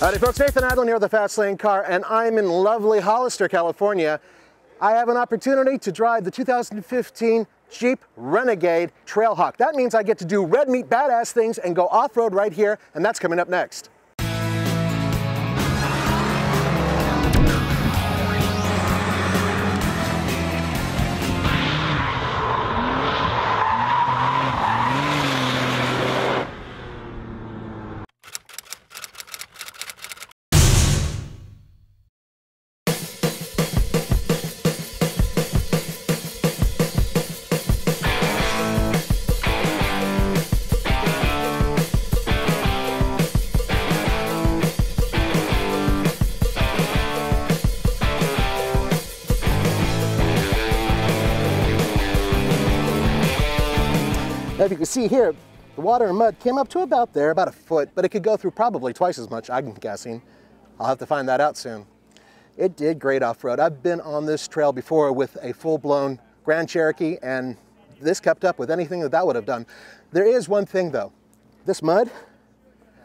Howdy folks, Nathan Adlin here with the Fast Lane Car, and I'm in lovely Hollister, California. I have an opportunity to drive the 2015 Jeep Renegade Trailhawk. That means I get to do red meat badass things and go off-road right here, and that's coming up next. Now, if you can see here, the water and mud came up to about there, about a foot, but it could go through probably twice as much, I'm guessing. I'll have to find that out soon. It did great off-road. I've been on this trail before with a full-blown Grand Cherokee, and this kept up with anything that would have done. There is one thing though, this mud,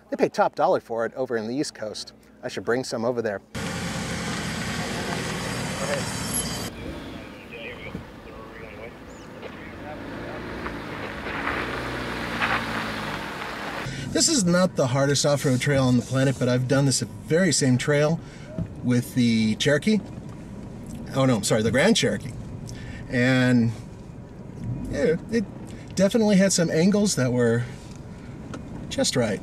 they pay top dollar for it over in the East Coast. I should bring some over there. Okay. This is not the hardest off-road trail on the planet, but I've done this very same trail with the Cherokee. Oh no, sorry, the Grand Cherokee. And yeah, it definitely had some angles that were just right.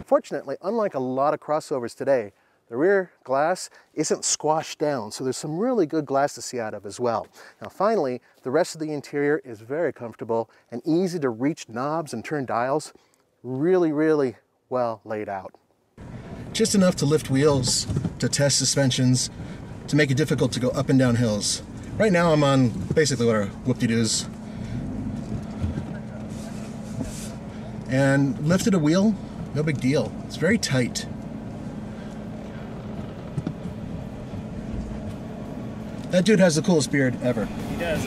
Fortunately, unlike a lot of crossovers today, the rear glass isn't squashed down, so there's some really good glass to see out of as well. Now finally, the rest of the interior is very comfortable and easy to reach knobs and turn dials. Really, really well laid out. Just enough to lift wheels, to test suspensions, to make it difficult to go up and down hills. Right now I'm on basically what are whoop-de-doos. And lifted a wheel, no big deal. It's very tight. That dude has the coolest beard ever. He does.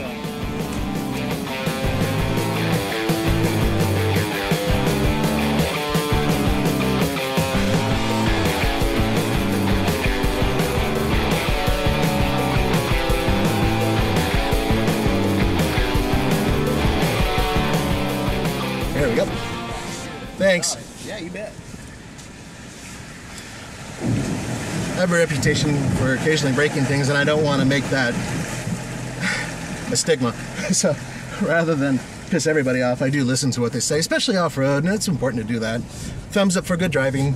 There we go. Thanks. Yeah, you bet. I have a reputation for occasionally breaking things, and I don't want to make that a stigma. So rather than piss everybody off, I do listen to what they say, especially off-road, and it's important to do that. Thumbs up for good driving.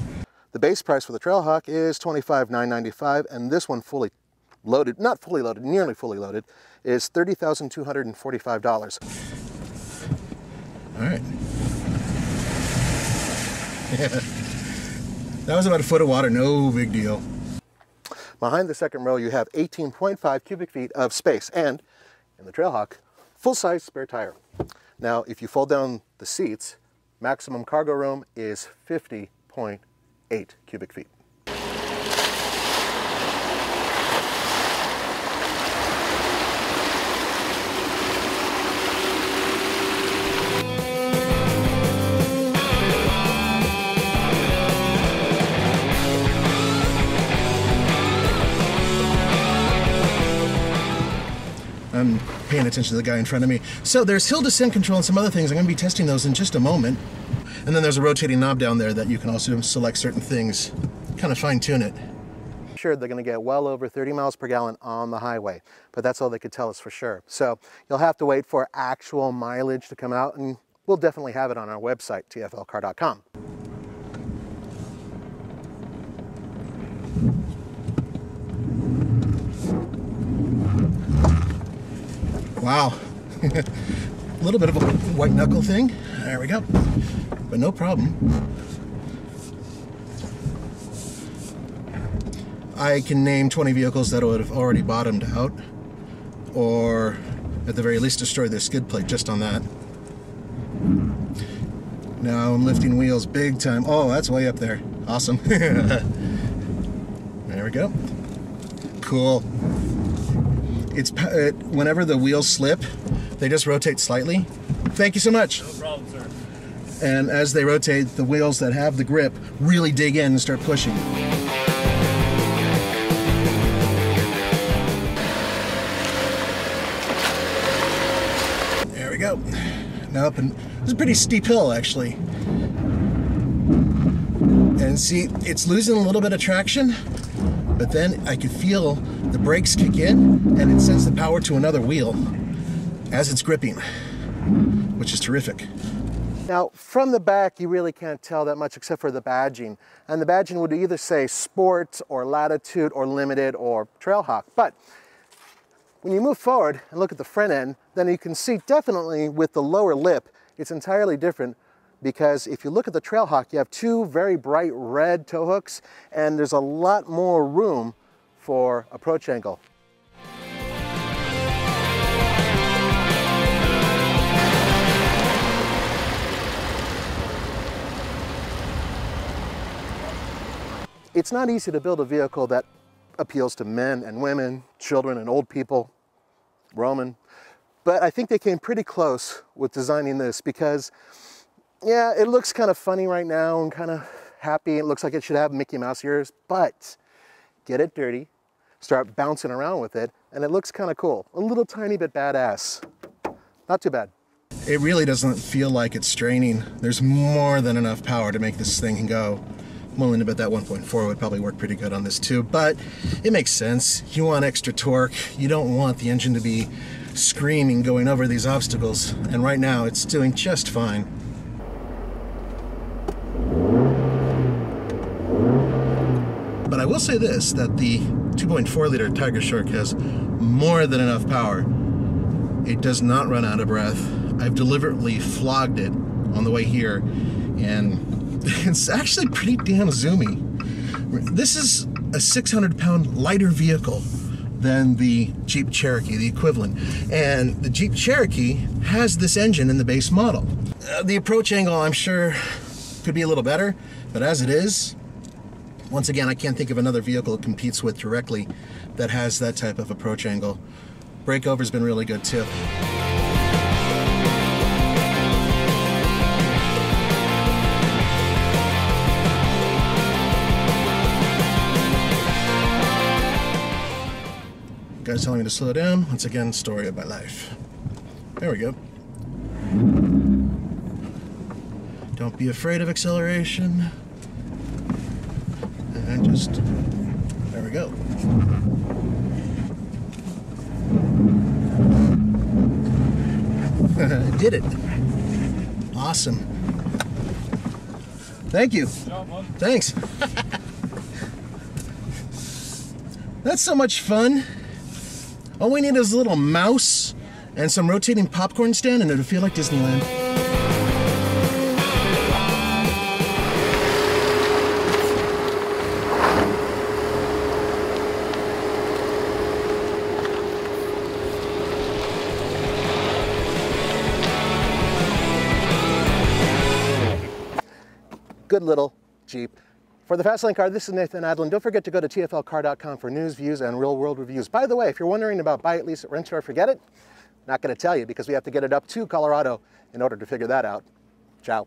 The base price for the Trailhawk is $25,995, and this one fully loaded, not fully loaded, nearly fully loaded, is $30,245. All right. Yeah. That was about a foot of water, no big deal. Behind the second row, you have 18.5 cubic feet of space, and in the Trailhawk, full-size spare tire. Now, if you fold down the seats, maximum cargo room is 50.8 cubic feet. I'm paying attention to the guy in front of me. So there's hill descent control and some other things. I'm going to be testing those in just a moment. And then there's a rotating knob down there that you can also select certain things, kind of fine tune it. Sure, they're going to get well over 30 miles per gallon on the highway, but that's all they could tell us for sure. So you'll have to wait for actual mileage to come out, and we'll definitely have it on our website, tflcar.com. Wow, a little bit of a white knuckle thing. There we go, but no problem. I can name 20 vehicles that would have already bottomed out, or at the very least destroyed their skid plate just on that. Now I'm lifting wheels big time. Oh, that's way up there. Awesome. There we go. Cool. It's whenever the wheels slip, they just rotate slightly. Thank you so much. No problem, sir. And as they rotate, the wheels that have the grip really dig in and start pushing. There we go. Now up, and it's a pretty steep hill actually. And see, it's losing a little bit of traction, but then I could feel the brakes kick in and it sends the power to another wheel as it's gripping, which is terrific. Now, from the back, you really can't tell that much except for the badging. And the badging would either say Sport or Latitude or Limited or Trailhawk. But when you move forward and look at the front end, then you can see definitely with the lower lip, it's entirely different, because if you look at the Trailhawk, you have two very bright red tow hooks, and there's a lot more room for approach angle. It's not easy to build a vehicle that appeals to men and women, children and old people, Roman, but I think they came pretty close with designing this because, yeah, it looks kind of funny right now and kind of happy. It looks like it should have Mickey Mouse ears, but get it dirty, start bouncing around with it, and it looks kind of cool. A little tiny bit badass. Not too bad. It really doesn't feel like it's straining. There's more than enough power to make this thing go. I'm willing to bet that 1.4 would probably work pretty good on this too, but it makes sense. You want extra torque. You don't want the engine to be screaming going over these obstacles, and right now it's doing just fine. But I will say this, that the 2.4 liter Tiger Shark has more than enough power. It does not run out of breath. I've deliberately flogged it on the way here, and it's actually pretty damn zoomy. This is a 600-pound lighter vehicle than the Jeep Cherokee, the equivalent. And the Jeep Cherokee has this engine in the base model. The approach angle, I'm sure, could be a little better, but as it is, once again, I can't think of another vehicle it competes with directly that has that type of approach angle. Breakover's been really good too. Guys telling me to slow down. Once again, story of my life. There we go. Don't be afraid of acceleration. And just, there we go. Did it. Awesome. Thank you. Thanks. That's so much fun. All we need is a little mouse and some rotating popcorn stand, and it'll feel like Disneyland. Good little Jeep. For the Fastlane Car, this is Nathan Adlin. Don't forget to go to tflcar.com for news, views, and real-world reviews. By the way, if you're wondering about buy it, lease it, rent it, or forget it, not going to tell you because we have to get it up to Colorado in order to figure that out. Ciao.